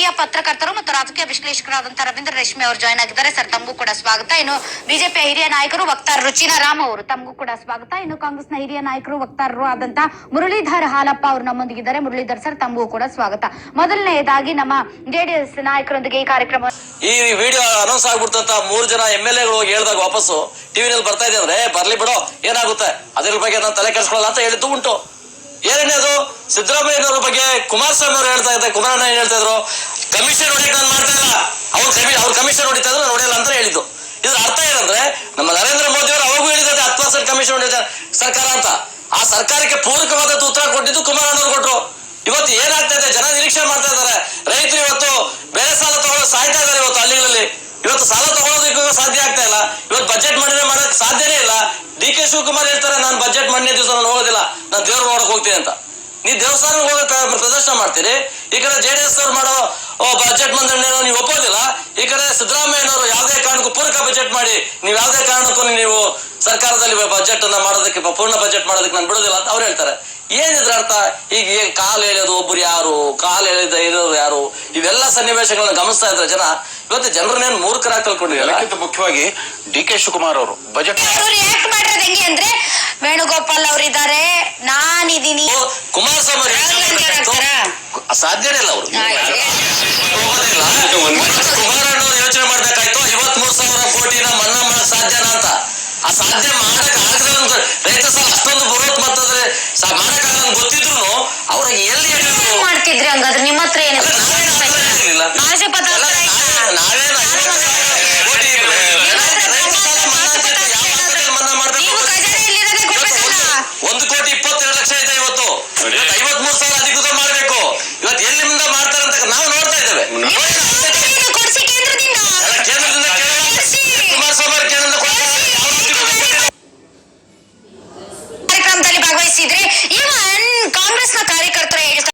ಹಿರಿಯ ಪತ್ರಕರ್ತರು ಮತ್ತು ರಾಜಕೀಯ ವಿಶ್ಲೇಷಕರಾದಂತಹ ರವೀಂದ್ರ ರೇಷ್ಮೆ ಅವರು ಜಾಯ್ನ್ ಆಗಿದ್ದಾರೆ. ಸರ್, ತಮಗೂ ಕೂಡ ಸ್ವಾಗತ. ಇನ್ನು ಬಿಜೆಪಿಯ ಹಿರಿಯ ನಾಯಕರು ವಕ್ತಾರರು ರುಚಿನಾ ರಾಮ್ ಅವರು, ತಮಗೂ ಕೂಡ ಸ್ವಾಗತ. ಇನ್ನು ಕಾಂಗ್ರೆಸ್ನ ಹಿರಿಯ ನಾಯಕರು ವಕ್ತಾರರು ಆದಂತಹ ಮುರಳೀಧರ್ ಹಾಲಪ್ಪ ಅವರು ನಮ್ಮೊಂದಿಗಿದ್ದಾರೆ. ಮುರಳೀಧರ್ ಸರ್, ತಮಗೂ ಕೂಡ ಸ್ವಾಗತ. ಮೊದಲನೆಯದಾಗಿ ನಮ್ಮ ಜೆಡಿಎಸ್ ನಾಯಕರೊಂದಿಗೆ ಈ ಕಾರ್ಯಕ್ರಮ ಈ ವಿಡಿಯೋ ಅನೌನ್ಸ್ ಆಗ್ಬಿಡ್ತಂತ 3 ಜನ MLA ಗಳು ಹೇಳಿದಾಗ ವಾಪಸ್ಸು ಟಿವಿನಲ್ಲಿ ಬರ್ತಾ ಇದೆ ಅಂದ್ರೆ ಬರ್ಲಿ ಬಿಡೋ, ಏನಾಗುತ್ತೆ ಅದ್ರ ಬಗ್ಗೆ ನಾನು ತಲೆ ಕೆಡಿಸ್ಕೊಳ್ಳಲ್ಲ ಅಂತ ಹೇಳಿದ್ದು ಉಂಟು. ಏನೇನದು ಸಿದ್ದರಾಮಯ್ಯನವ್ರ ಬಗ್ಗೆ ಕುಮಾರಸ್ವಾಮಿ ಅವರು ಹೇಳ್ತಾ ಇದ್ದಾರೆ, ಕುಮಾರಣ್ಣ ಏನ್ ಹೇಳ್ತಾ ಇದ್ರು, ಕಮಿಷನ್ ಹೊಡಿಯಕ್ ನಾನು ಮಾಡ್ತಾ ಇಲ್ಲ, ಅವ್ರ ಕಮಿಷನ್ ಹೊಡಿತಾ ಇದ್ರು, ನಾನು ಹೊಡೆಯಲ್ಲ ಅಂತ ಹೇಳಿದ್ದು. ಇದ್ರ ಅರ್ಥ ಏನಂದ್ರೆ ನಮ್ಮ ನರೇಂದ್ರ ಮೋದಿ ಅವರು ಅವಾಗೂ ಹೇಳಿದ್ದಾರೆ 10% ಕಮಿಷನ್ ಹೊಡಿತಾರೆ ಸರ್ಕಾರ ಅಂತ. ಆ ಸರ್ಕಾರಕ್ಕೆ ಪೂರಕವಾದ ಉತ್ತರ ಕೊಟ್ಟಿದ್ದು ಕುಮಾರಣ್ಣವ್ರು ಕೊಟ್ರು. ಇವತ್ತು ಏನಾಗ್ತಾ ಇದೆ, ಜನ ನಿರೀಕ್ಷೆ ಮಾಡ್ತಾ ಇದ್ದಾರೆ. ರೈತರು ಇವತ್ತು ಬೆಳೆ ಸಾಲ ತಗೊಳ್ಳೋದು ಸಾಯ್ತಾ ಇದ್ದಾರೆ. ಇವತ್ತು ಹಳ್ಳಿಗಳಲ್ಲಿ ಇವತ್ತು ಸಾಲ ತಗೊಳ್ಳೋದಕ್ಕೂ ಸಾಧ್ಯ ಆಗ್ತಾ ಇಲ್ಲ. ಇವತ್ತು ಬಜೆಟ್ ಮಂಡನೆ ಮಾಡಕ್ ಸಾಧ್ಯನೇ ಇಲ್ಲ. DK ಶಿವಕುಮಾರ್ ಹೇಳ್ತಾರೆ, ನಾನು ಬಜೆಟ್ ಮಂಡನೆ ದಿವಸ ನಾನು ಹೋಗೋದಿಲ್ಲ, ನಾನು ದೇವ್ರ ನೋಡಕ್ ಹೋಗ್ತೀನಿ ಅಂತ. ನೀವು ದೇವಸ್ಥಾನ ಹೋಗಿ ಪ್ರದರ್ಶನ ಮಾಡ್ತೀರಿ. ಈ ಕಡೆ JDS ಅವ್ರು ಮಾಡೋ ಬಜೆಟ್ ಮಂಡನೆ ನೀವು ಒಪ್ಪೋದಿಲ್ಲ. ಈ ಕಡೆ ಸಿದ್ದರಾಮಯ್ಯನವರು ಯಾವುದೇ ಕಾರಣಕ್ಕೂ ಪೂರಕ ಬಜೆಟ್ ಮಾಡಿ ನೀವು ಯಾವುದೇ ಕಾರಣಕ್ಕೂ ನೀವು ಸರ್ಕಾರದಲ್ಲಿ ಬಜೆಟ್ ಅನ್ನ ಮಾಡೋದಕ್ಕೆ, ಪೂರ್ಣ ಬಜೆಟ್ ಮಾಡೋದಕ್ಕೆ ನಾನು ಬಿಡೋದಿಲ್ಲ ಅಂತ ಅವ್ರು ಹೇಳ್ತಾರೆ. ಏನಿದ್ರ ಅರ್ಥ? ಈಗ ಕಾಲು ಎಳೆಯೋದು ಒಬ್ರು ಯಾರು, ಕಾಲು ಎಳೆಯೋದು ಯಾರು, ಇವೆಲ್ಲ ಸನ್ನಿವೇಶಗಳನ್ನ ಗಮನಿಸ್ತಾ ಇದ್ರೆ ಜನ ಇವತ್ತು ಜನರನ್ನೇನು ಮೂರ್ಖರಾಗಿ ಕಳ್ಕೊಂಡಿರಲ್ಲ. ಮುಖ್ಯವಾಗಿ DK ಶಿವಕುಮಾರ್ ಅವರು ಬಜೆಟ್ ರಿಯಾಕ್ಟ್ ಮಾಡಿರೋದು ಹೆಂಗೆ ಅಂದ್ರೆ, ವೇಣುಗೋಪಾಲ್ ಅವರಿದ್ದಾರೆ, ನಾನಿದ್ದೀನಿ, ಕುಮಾರಸ್ವಾಮಿ ಸಾಧ್ಯನೇ ಇಲ್ಲ. ಅವರು ಕುಮಾರಣ್ಣವ್ರು ಯೋಚನೆ ಮಾಡ್ಬೇಕಾಯ್ತು 53,000 ಕೋಟಿನ ಮನ್ನಾ ಮಾಡಕ್ ಸಾಧ್ಯನಾ ಅಂತ. ಆ ಸಾಧ್ಯ ಮಾಡಕ್ ಆಗದ ರೈತ ಸಾಲ ಅಷ್ಟೊಂದು ಬರೋತ್ ಮತ್ತಂದ್ರೆ ಮಾಡಕ್ಕಾಗಲ್ಲ ಗೊತ್ತಿದ್ರು ಅವ್ರಿಗೆ ಎಲ್ಲಿ ಮಾಡ್ತಿದ್ರಿ? ಹಂಗಾದ್ರೆ ನಿಮ್ಮ ಹತ್ರ ಏನು ಮನ್ನಾ ಮಾಡ್ಬೇಕು? 1,22,00,000 ಇದೆ ಇವತ್ತು. 53,000 ಅಧಿಕೃತ ಮಾಡ್ಬೇಕು. ಇವತ್ತು ಎಲ್ಲಿಂದ ಮಾಡ್ತಾರಂತ ನಾವು ನೋಡ್ತಾ ಇದ್ದೇವೆ. ಕೇಂದ್ರದಿಂದ ಕುಮಾರಸ್ವಾಮಿ ಕೇಂದ್ರದಿಂದ ಕಾರ್ಯಕ್ರಮದಲ್ಲಿ ಭಾಗವಹಿಸಿದ್ರೆ ಇವನ್ ಕಾಂಗ್ರೆಸ್ನ ಕಾರ್ಯಕರ್ತರು